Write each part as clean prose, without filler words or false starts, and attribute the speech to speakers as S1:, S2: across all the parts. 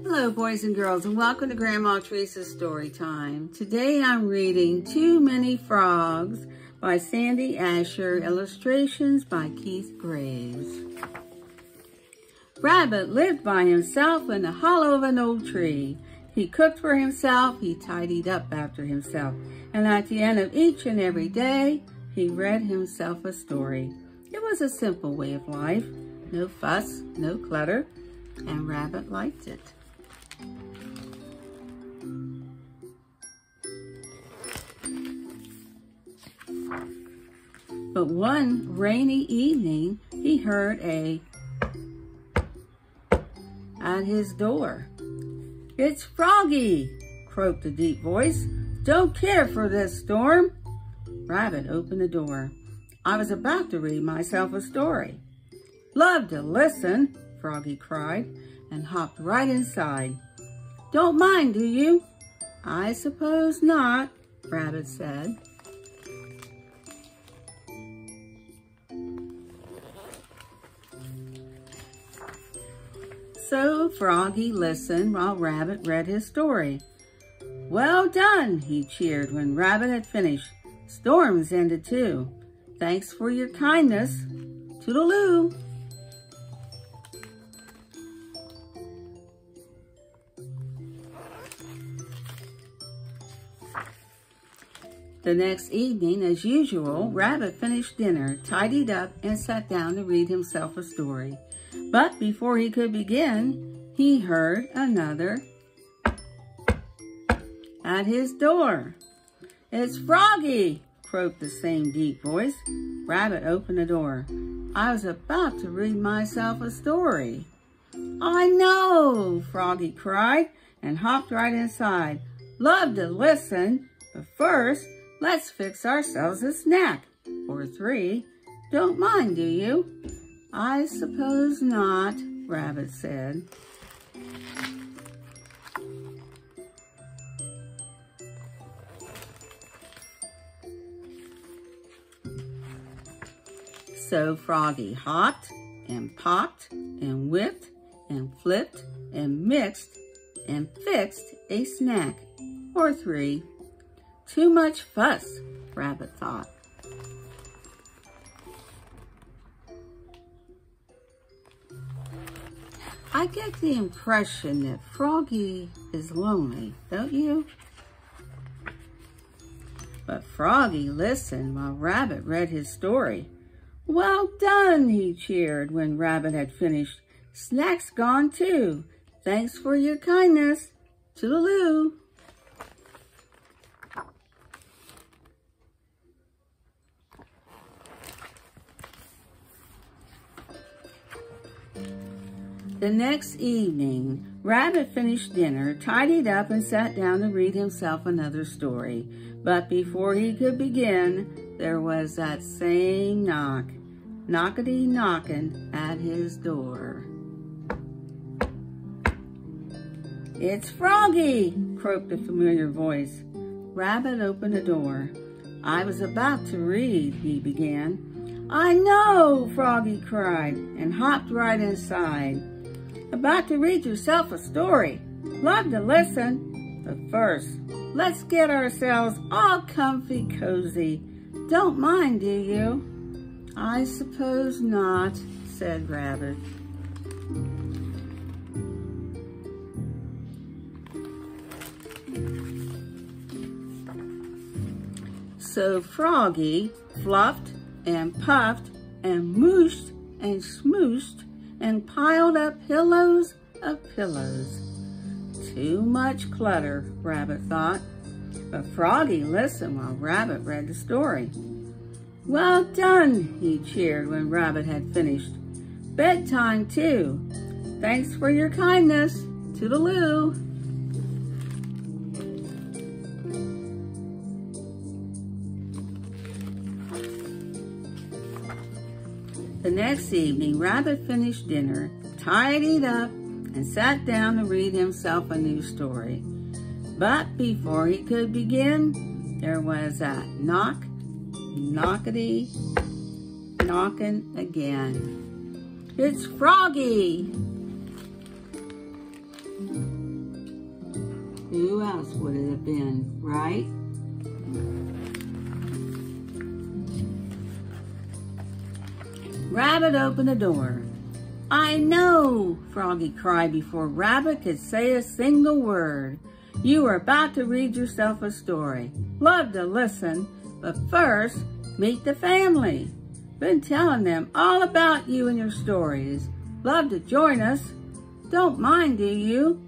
S1: Hello, boys and girls, and welcome to Grandma Teresa's Story Time. Today I'm reading Too Many Frogs by Sandy Asher, illustrations by Keith Graves. Rabbit lived by himself in the hollow of an old tree. He cooked for himself, he tidied up after himself, and at the end of each and every day, he read himself a story. It was a simple way of life, no fuss, no clutter, and Rabbit liked it. But one rainy evening, he heard at his door. "It's Froggie," croaked a deep voice. "Don't care for this storm." Rabbit opened the door. "I was about to read myself a story." "Love to listen," Froggie cried, and hopped right inside. "Don't mind, do you?" "I suppose not," Rabbit said. So Froggie listened while Rabbit read his story. "Well done," he cheered when Rabbit had finished. "Storm's ended too. Thanks for your kindness. Toodaloo." The next evening, as usual, Rabbit finished dinner, tidied up, and sat down to read himself a story. But before he could begin, he heard another at his door. "It's Froggie," croaked the same deep voice. Rabbit opened the door. "I was about to read myself a story." "I know," Froggie cried, and hopped right inside. "Love to listen, but first, let's fix ourselves a snack, or three. Don't mind, do you?" "I suppose not," Rabbit said. So Froggie hopped and popped and whipped and flipped and mixed and fixed a snack, or three. Too much fuss, Rabbit thought. I get the impression that Froggie is lonely, don't you? But Froggie listened while Rabbit read his story. "Well done," he cheered when Rabbit had finished. "Snack's gone too. Thanks for your kindness. Toodaloo." The next evening, Rabbit finished dinner, tidied up, and sat down to read himself another story. But before he could begin, there was that same knock, knockety-knocking at his door. "It's Froggie," croaked a familiar voice. Rabbit opened the door. "I was about to read," he began. "I know," Froggie cried, and hopped right inside. "About to read yourself a story. Love to listen. But first, let's get ourselves all comfy cozy. Don't mind, do you?" "I suppose not," said Rabbit. So Froggie fluffed and puffed and mooshed and smooshed and piled up pillows of pillows. Too much clutter, Rabbit thought. But Froggie listened while Rabbit read the story. "Well done," he cheered when Rabbit had finished. "Bedtime too. Thanks for your kindness. Toodaloo." The next evening, Rabbit finished dinner, tidied up, and sat down to read himself a new story. But before he could begin, there was a knock, knockety, knocking again. "It's Froggie!" house would it have been, right? Rabbit opened the door. I know, Froggie cried before Rabbit could say a single word. You are about to read yourself a story. Love to listen, but first, meet the family. Been telling them all about you and your stories. Love to join us. Don't mind, do you?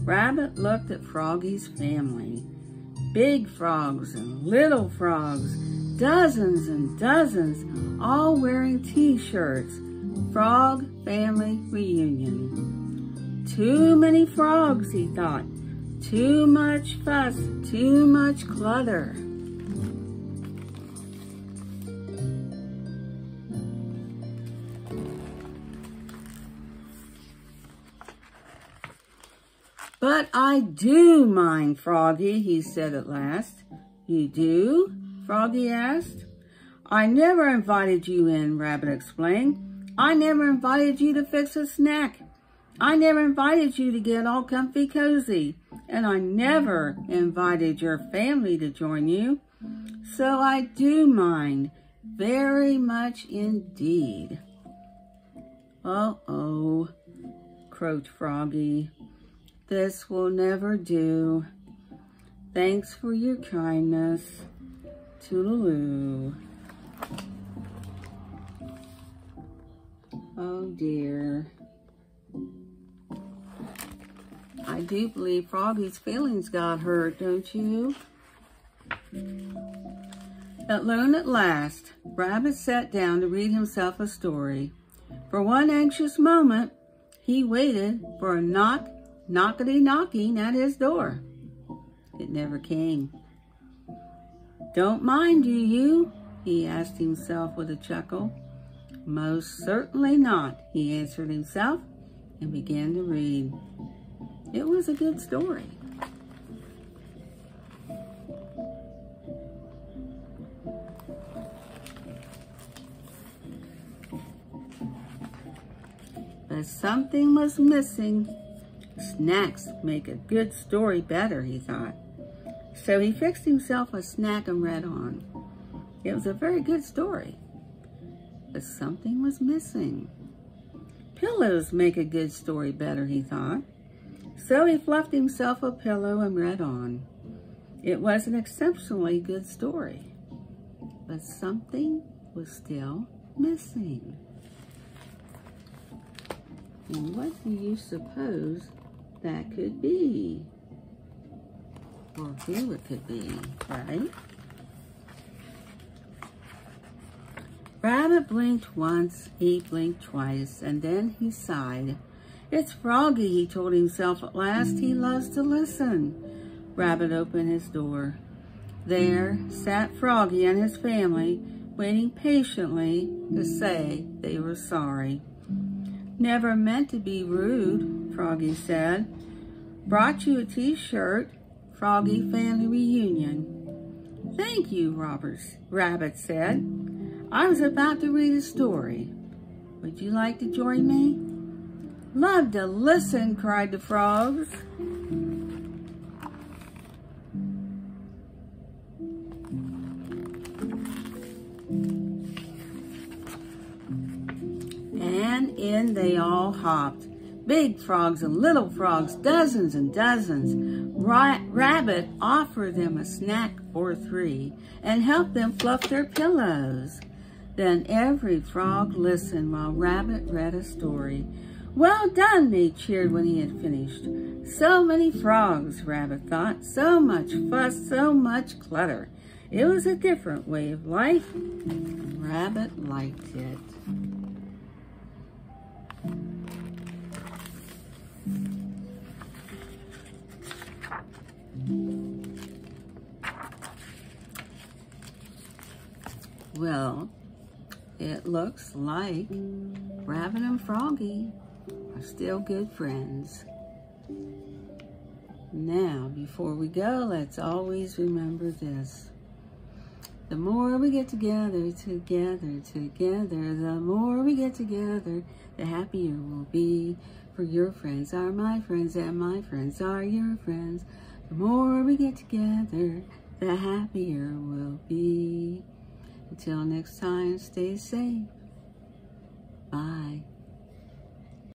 S1: Rabbit looked at Froggie's family. Big frogs and little frogs, dozens and dozens, all wearing t-shirts. Frog Family Reunion. Too many frogs, he thought. Too much fuss, too much clutter. But I do mind, Froggie, he said at last. You do? Froggie asked. I never invited you in, Rabbit explained. I never invited you to fix a snack. I never invited you to get all comfy cozy. And I never invited your family to join you. So I do mind, very much indeed. Uh-oh, croaked Froggie. This will never do. Thanks for your kindness. Toodaloo. Oh dear. I do believe Froggie's feelings got hurt, don't you? Alone at last, Rabbit sat down to read himself a story. For one anxious moment, he waited for a knockety-knocking at his door. It never came. Don't mind, do you? He asked himself with a chuckle. Most certainly not, he answered himself and began to read. It was a good story. But something was missing. Snacks make a good story better, he thought. So he fixed himself a snack and read on. It was a very good story. But something was missing. Pillows make a good story better, he thought. So he fluffed himself a pillow and read on. It was an exceptionally good story. But something was still missing. And what do you suppose that could be? Or who it could be, right? Rabbit blinked once, he blinked twice, and then he sighed. It's Froggie, he told himself at last. He loves to listen. Rabbit opened his door. There sat Froggie and his family, waiting patiently to say they were sorry. Never meant to be rude, Froggie said. Brought you a t-shirt, Froggie Family Reunion. Thank you, Rabbit said. I was about to read a story. Would you like to join me? Love to listen, cried the frogs. And in they all hopped. Big frogs and little frogs, dozens and dozens. Rabbit offered them a snack or three and helped them fluff their pillows. Then every frog listened while Rabbit read a story. Well done, they cheered when he had finished. So many frogs, Rabbit thought. So much fuss, so much clutter. It was a different way of life, and Rabbit liked it. Well, it looks like Rabbit and Froggie are still good friends. Now, before we go, let's always remember this. The more we get together, the more we get together, the happier we'll be. For your friends are my friends, and my friends are your friends. The more we get together, the happier we'll be. Until next time, stay safe. Bye.